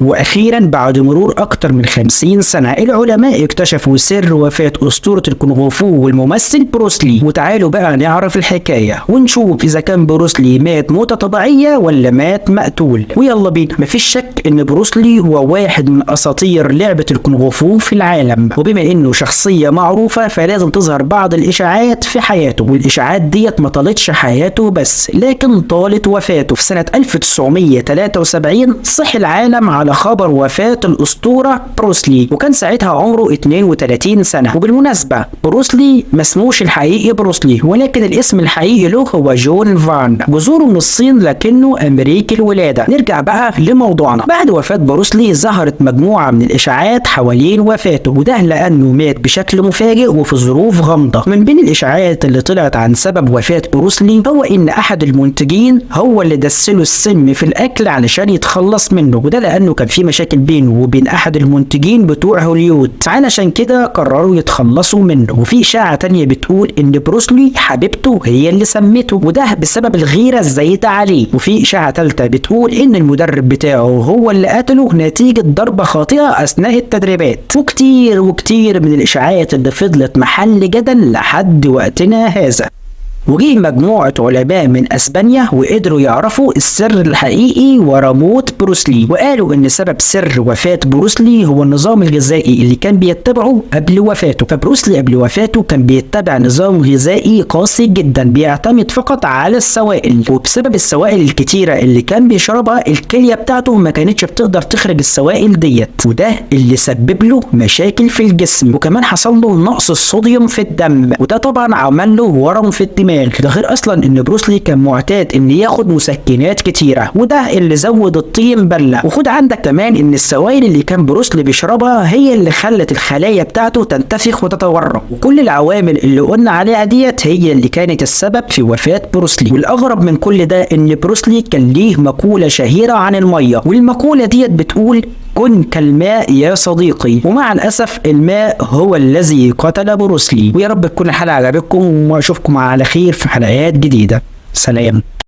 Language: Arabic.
واخيرا بعد مرور اكتر من 50 سنة العلماء اكتشفوا سر وفاة اسطورة الكونغ فو والممثل بروسلي. وتعالوا بقى نعرف الحكاية ونشوف اذا كان بروسلي مات موتة طبيعية ولا مات مقتول. ويلا بينا. مفيش شك ان بروسلي هو واحد من اساطير لعبة الكونغ فو في العالم، وبما انه شخصية معروفة فلازم تظهر بعض الاشاعات في حياته، والاشاعات ديت ما طالتش حياته بس لكن طالت وفاته. في سنة 1973 صح العالم على خبر وفاة الأسطورة بروسلي، وكان ساعتها عمره 32 سنة. وبالمناسبة بروسلي ما اسموش الحقيقي بروسلي، ولكن الاسم الحقيقي له هو جون فان، جذوره من الصين لكنه أمريكي الولادة. نرجع بقى لموضوعنا. بعد وفاة بروسلي ظهرت مجموعة من الإشاعات حوالين وفاته، وده لأنه مات بشكل مفاجئ وفي ظروف غامضة. من بين الإشاعات اللي طلعت عن سبب وفاة بروسلي هو إن أحد المنتجين هو اللي دسله السم في الأكل علشان يتخلص منه، وده لأنه كان في مشاكل بينه وبين احد المنتجين بتوع هوليود، علشان كده قرروا يتخلصوا منه. وفي اشاعة تانية بتقول ان بروسلي حبيبته هي اللي سمته، وده بسبب الغيرة الزايدة عليه. وفي اشاعة تالتة بتقول ان المدرب بتاعه هو اللي قتله نتيجة ضربة خاطئة اثناء التدريبات. وكتير من الاشاعات اللي فضلت محل جدل لحد وقتنا هذا. وجه مجموعة علماء من اسبانيا وقدروا يعرفوا السر الحقيقي ورا موت بروسلي، وقالوا ان سبب سر وفاة بروسلي هو النظام الغذائي اللي كان بيتبعه قبل وفاته. فبروسلي قبل وفاته كان بيتبع نظام غذائي قاسي جدا بيعتمد فقط على السوائل، وبسبب السوائل الكتيرة اللي كان بيشربها الكلية بتاعته ما كانتش بتقدر تخرج السوائل ديت، وده اللي سبب له مشاكل في الجسم. وكمان حصل له نقص الصوديوم في الدم، وده طبعا عمل له ورم في الدماغ. ده غير اصلا ان بروسلي كان معتاد ان ياخد مسكنات كتيره، وده اللي زود الطين بله. وخد عندك كمان ان السوائل اللي كان بروسلي بيشربها هي اللي خلت الخلايا بتاعته تنتفخ وتتورم، وكل العوامل اللي قلنا عليها ديت هي اللي كانت السبب في وفاه بروسلي. والاغرب من كل ده ان بروسلي كان ليه مقوله شهيره عن الميه، والمقوله ديت بتقول كن كالماء يا صديقي. ومع الأسف الماء هو الذي قتل بروسلي. ويا رب تكون الحلقة عجبتكم واشوفكم على خير في حلقات جديدة. سلام.